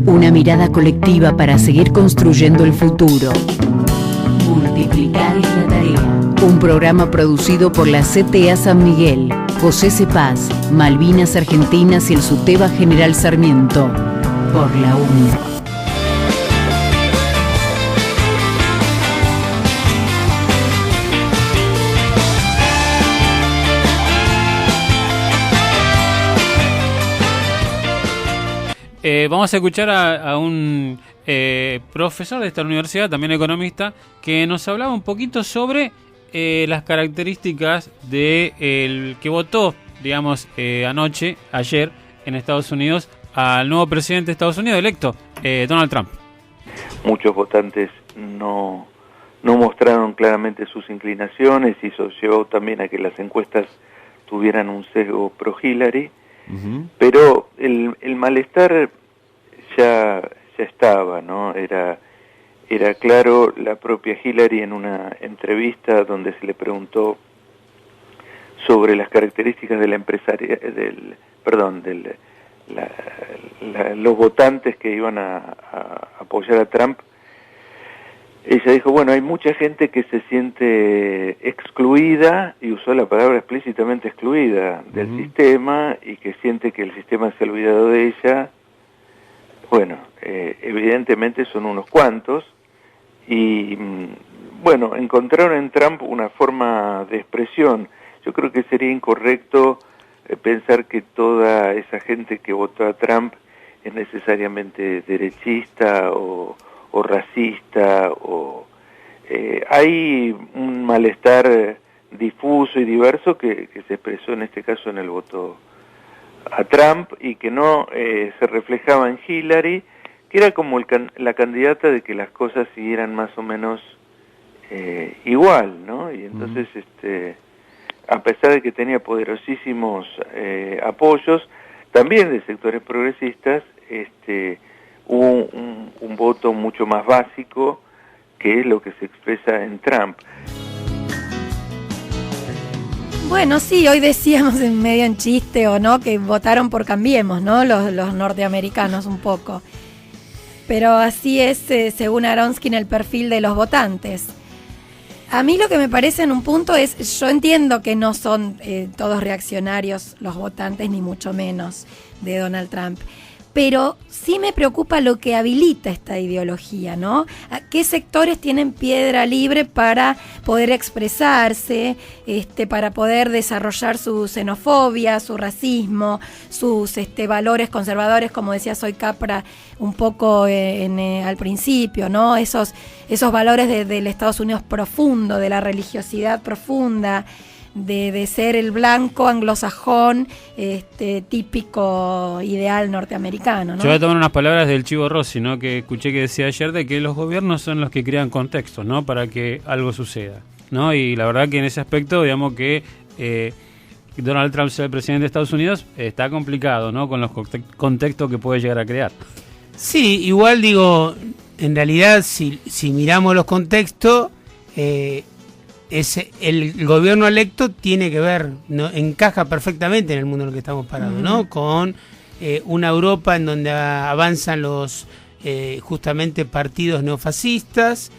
Una mirada colectiva para seguir construyendo el futuro. Multiplicar es la tarea. Un programa producido por la CTA San Miguel, José Cepaz, Malvinas Argentinas y el SUTEBA General Sarmiento. Por la UNI. Vamos a escuchar a un profesor de esta universidad, también economista, que nos hablaba un poquito sobre las características de el que votó, digamos, ayer en Estados Unidos al nuevo presidente de Estados Unidos electo, Donald Trump. Muchos votantes no mostraron claramente sus inclinaciones y eso llevó también a que las encuestas tuvieran un sesgo pro Hillary. Pero el malestar ya estaba, ¿no? Era claro. La propia Hillary, en una entrevista donde se le preguntó sobre las características de la empresaria, los votantes que iban a apoyar a Trump, ella dijo, bueno, hay mucha gente que se siente excluida, y usó la palabra explícitamente excluida del sistema, y que siente que el sistema se ha olvidado de ella. Bueno, evidentemente son unos cuantos, y bueno, encontraron en Trump una forma de expresión. Yo creo que sería incorrecto pensar que toda esa gente que votó a Trump es necesariamente derechista o racista, hay un malestar difuso y diverso que se expresó en este caso en el voto a Trump y que no se reflejaba en Hillary, que era como la candidata de que las cosas siguieran más o menos igual, ¿no? Y entonces, a pesar de que tenía poderosísimos apoyos, también de sectores progresistas, hubo un voto mucho más básico, que es lo que se expresa en Trump. Bueno, sí, hoy decíamos en medio en chiste o no, que votaron por Cambiemos, ¿no? Los norteamericanos un poco. Pero así es, según Aronsky, en el perfil de los votantes. A mí lo que me parece en un punto es, yo entiendo que no son todos reaccionarios los votantes, ni mucho menos de Donald Trump. Pero sí me preocupa lo que habilita esta ideología, ¿no? ¿Qué sectores tienen piedra libre para poder expresarse, para poder desarrollar su xenofobia, su racismo, sus valores conservadores, como decía Soy Capra un poco al principio, ¿no? Esos valores del Estados Unidos profundo, de la religiosidad profunda, de ser el blanco anglosajón típico ideal norteamericano, ¿no? Yo voy a tomar unas palabras del Chivo Rossi, ¿no? Que escuché que decía ayer, de que los gobiernos son los que crean contextos, ¿no? Para que algo suceda, ¿no? Y la verdad que en ese aspecto, digamos que Donald Trump sea el presidente de Estados Unidos está complicado, ¿no? Con los contextos que puede llegar a crear. Sí, igual digo, en realidad si miramos los contextos, el gobierno electo tiene que ver, ¿no? Encaja perfectamente en el mundo en el que estamos parados, ¿no? Con una Europa en donde avanzan los justamente partidos neofascistas,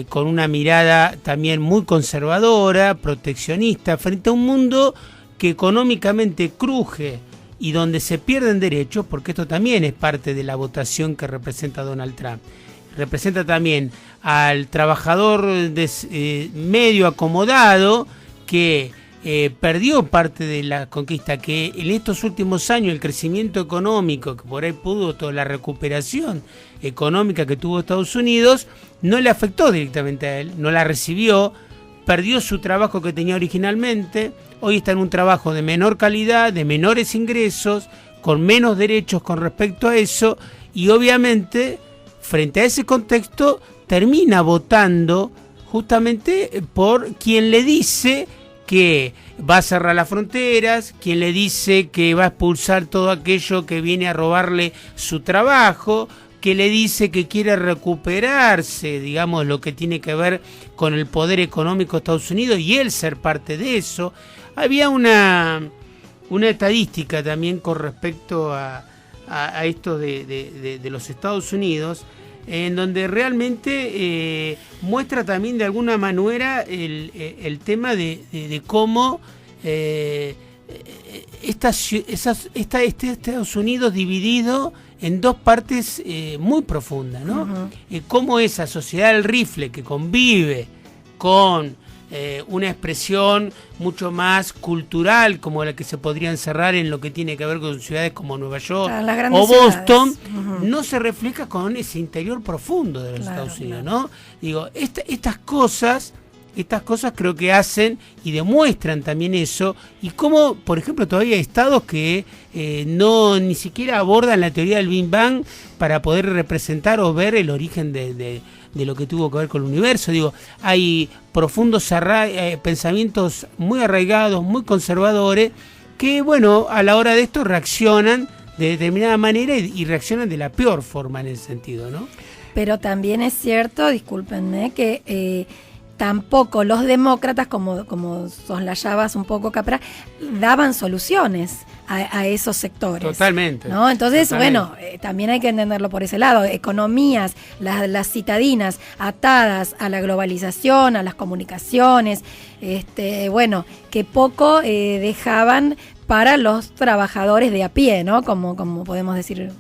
con una mirada también muy conservadora, proteccionista, frente a un mundo que económicamente cruje y donde se pierden derechos, porque esto también es parte de la votación que representa Donald Trump. Representa también al trabajador medio acomodado que perdió parte de la conquista, que en estos últimos años el crecimiento económico, que por ahí pudo toda la recuperación económica que tuvo Estados Unidos, no le afectó directamente a él, no la recibió, perdió su trabajo que tenía originalmente, hoy está en un trabajo de menor calidad, de menores ingresos, con menos derechos con respecto a eso, y obviamente frente a ese contexto termina votando justamente por quien le dice que va a cerrar las fronteras, quien le dice que va a expulsar todo aquello que viene a robarle su trabajo, que le dice que quiere recuperarse, digamos, lo que tiene que ver con el poder económico de Estados Unidos y él ser parte de eso. Había una estadística también con respecto a a esto de los Estados Unidos, en donde realmente muestra también de alguna manera el tema de cómo este Estados Unidos dividido en dos partes muy profundas, ¿no? Cómo esa sociedad del rifle que convive con una expresión mucho más cultural, como la que se podría encerrar en lo que tiene que ver con ciudades como Nueva York o Boston, no se refleja con ese interior profundo de los Estados Unidos, ¿no? Digo, estas cosas creo que hacen y demuestran también eso, y cómo, por ejemplo, todavía hay estados que no ni siquiera abordan la teoría del Big Bang para poder representar o ver el origen de lo que tuvo que ver con el universo. Digo, hay profundos pensamientos muy arraigados, muy conservadores, que, bueno, a la hora de esto reaccionan de determinada manera y reaccionan de la peor forma en ese sentido, ¿no? Pero también es cierto, discúlpenme, que tampoco los demócratas, como soslayabas un poco, Capra, daban soluciones a esos sectores. Totalmente. ¿No? Entonces, totalmente. bueno, también hay que entenderlo por ese lado. Economías, las citadinas atadas a la globalización, a las comunicaciones, bueno, que poco dejaban para los trabajadores de a pie, ¿no? Como podemos decir.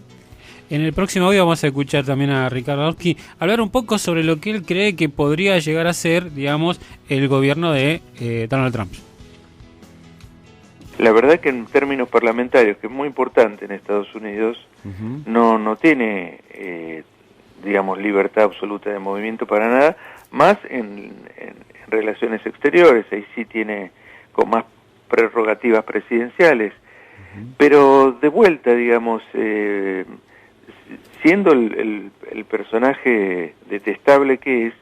En el próximo audio vamos a escuchar también a Ricardo Aronsky hablar un poco sobre lo que él cree que podría llegar a ser, digamos, el gobierno de Donald Trump. La verdad que en términos parlamentarios, que es muy importante en Estados Unidos, no tiene, digamos, libertad absoluta de movimiento para nada, más en relaciones exteriores, ahí sí tiene con más prerrogativas presidenciales. Pero de vuelta, digamos, siendo el personaje detestable que es,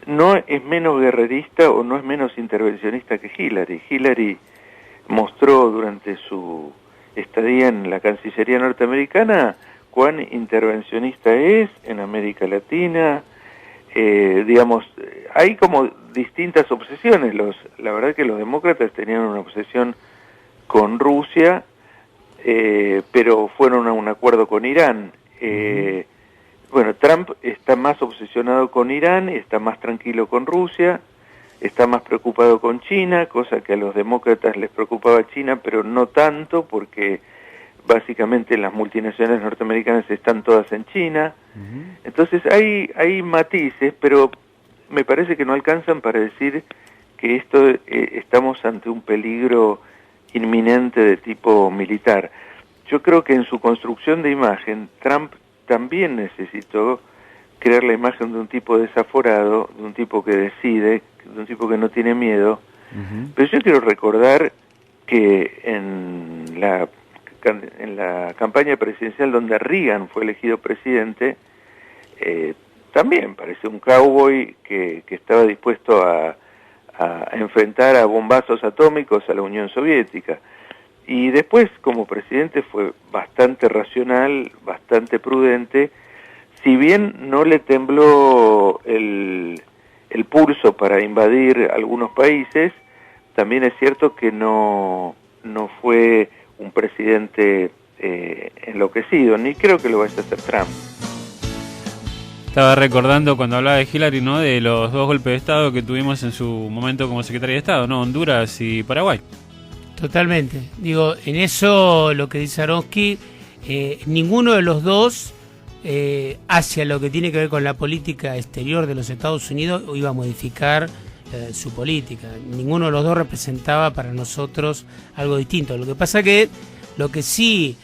no es menos guerrerista o no es menos intervencionista que Hillary. Hillary mostró durante su estadía en la Cancillería norteamericana cuán intervencionista es en América Latina. Digamos, hay como distintas obsesiones. La verdad que los demócratas tenían una obsesión con Rusia, pero fueron a un acuerdo con Irán. Bueno, Trump está más obsesionado con Irán, está más tranquilo con Rusia, está más preocupado con China, cosa que a los demócratas les preocupaba China, pero no tanto, porque básicamente las multinacionales norteamericanas están todas en China. Entonces hay matices, pero me parece que no alcanzan para decir que estamos ante un peligro inminente de tipo militar. Yo creo que en su construcción de imagen, Trump también necesitó crear la imagen de un tipo desaforado, de un tipo que decide, de un tipo que no tiene miedo. Pero yo quiero recordar que en la campaña presidencial donde Reagan fue elegido presidente, también parecía un cowboy que estaba dispuesto a enfrentar a bombazos atómicos a la Unión Soviética. Y después, como presidente, fue bastante racional, bastante prudente. Si bien no le tembló el pulso para invadir algunos países, también es cierto que no fue un presidente enloquecido, ni creo que lo vaya a hacer Trump. Estaba recordando cuando hablaba de Hillary, ¿no?, de los dos golpes de Estado que tuvimos en su momento como secretaria de Estado, ¿no?, Honduras y Paraguay. Totalmente. Digo, en eso lo que dice Aronsky, ninguno de los dos, hacia lo que tiene que ver con la política exterior de los Estados Unidos, iba a modificar su política. Ninguno de los dos representaba para nosotros algo distinto. Lo que pasa que, lo que sí,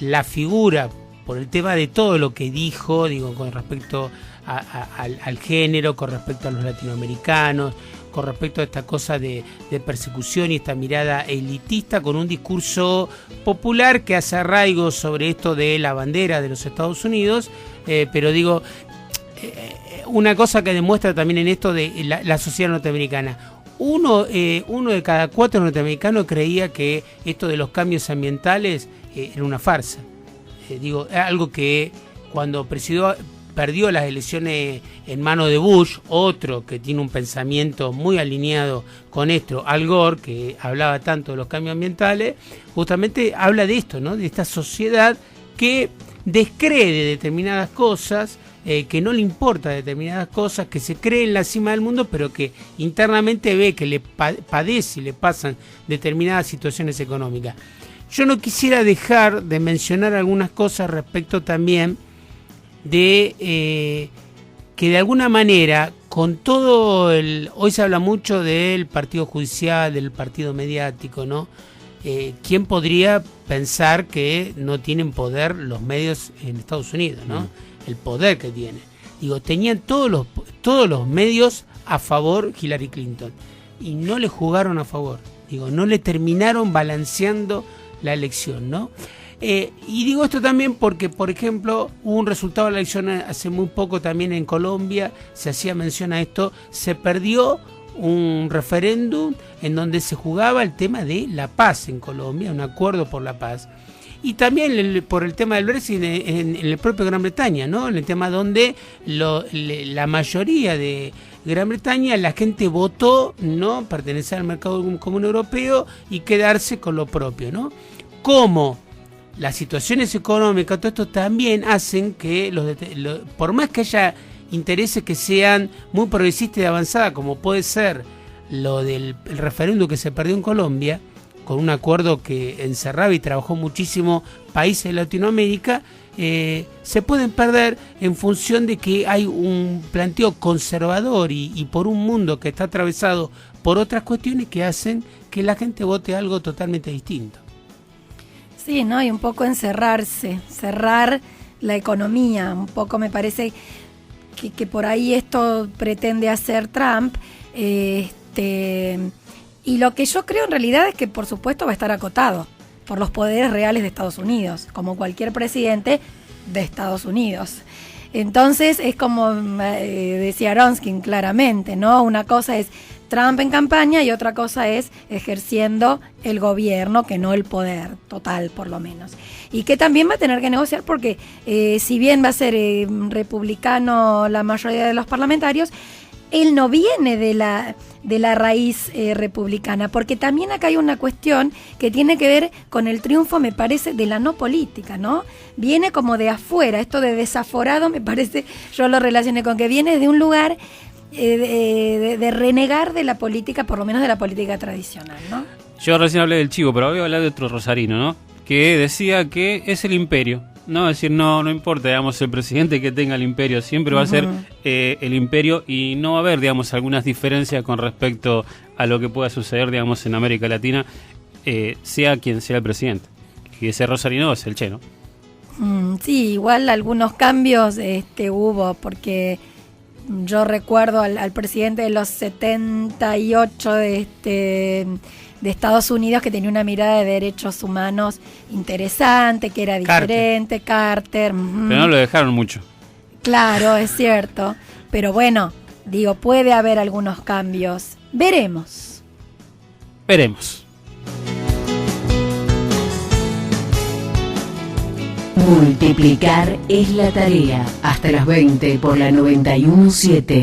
la figura, por el tema de todo lo que dijo, digo, con respecto al género, con respecto a los latinoamericanos, con respecto a esta cosa de persecución y esta mirada elitista, con un discurso popular que hace arraigo sobre esto de la bandera de los Estados Unidos, pero digo, una cosa que demuestra también en esto de la sociedad norteamericana. Uno de cada 4 norteamericanos creía que esto de los cambios ambientales era una farsa. Digo, algo que cuando perdió las elecciones en manos de Bush, otro que tiene un pensamiento muy alineado con esto, Al Gore, que hablaba tanto de los cambios ambientales, justamente habla de esto, ¿no? De esta sociedad que descree determinadas cosas, que no le importa determinadas cosas, que se cree en la cima del mundo, pero que internamente ve que le padece y le pasan determinadas situaciones económicas. Yo no quisiera dejar de mencionar algunas cosas respecto también de que de alguna manera, con todo hoy se habla mucho del partido judicial, del partido mediático, ¿no? ¿Quién podría pensar que no tienen poder los medios en Estados Unidos, ¿no? El poder que tienen. Digo, tenían todos los medios a favor Hillary Clinton y no le jugaron a favor. Digo, no le terminaron balanceando la elección, ¿no? Y digo esto también porque, por ejemplo, hubo un resultado de la elección hace muy poco también en Colombia, se hacía mención a esto, se perdió un referéndum en donde se jugaba el tema de la paz en Colombia, un acuerdo por la paz. Y también por el tema del Brexit en el propio Gran Bretaña, ¿no? En el tema donde la mayoría de Gran Bretaña, la gente votó no pertenecer al mercado común europeo y quedarse con lo propio, ¿no? Como las situaciones económicas, todo esto también hacen que por más que haya intereses que sean muy progresistas y de avanzada, como puede ser lo del referéndum que se perdió en Colombia, con un acuerdo que encerraba y trabajó muchísimo países de Latinoamérica, se pueden perder en función de que hay un planteo conservador y por un mundo que está atravesado por otras cuestiones que hacen que la gente vote algo totalmente distinto. Sí, ¿no? Y un poco cerrar la economía, un poco me parece que por ahí esto pretende hacer Trump, y lo que yo creo en realidad es que por supuesto va a estar acotado por los poderes reales de Estados Unidos, como cualquier presidente de Estados Unidos. Entonces es como decía Aronskin claramente, ¿no? Una cosa es Trump en campaña y otra cosa es ejerciendo el gobierno, que no el poder total por lo menos. Y que también va a tener que negociar porque si bien va a ser republicano la mayoría de los parlamentarios, él no viene de la raíz republicana, porque también acá hay una cuestión que tiene que ver con el triunfo, me parece, de la no política, ¿no? Viene como de afuera, esto de desaforado, me parece, yo lo relacioné con que viene de un lugar de renegar de la política, por lo menos de la política tradicional, ¿no? Yo recién hablé del chivo, pero voy a hablar de otro rosarino, ¿no? Que decía que es el imperio. No, es decir, no importa, digamos, el presidente que tenga el imperio, siempre va a ser el imperio y no va a haber, digamos, algunas diferencias con respecto a lo que pueda suceder, digamos, en América Latina, sea quien sea el presidente. Y ese rosarino es el Che, ¿no? Sí, igual algunos cambios hubo, porque yo recuerdo al presidente de los 78 de Estados Unidos, que tenía una mirada de derechos humanos interesante, que era diferente, Carter. Pero no lo dejaron mucho. Claro, es cierto. Pero bueno, digo, puede haber algunos cambios. Veremos. Multiplicar es la tarea. Hasta las 20 por la 91.7.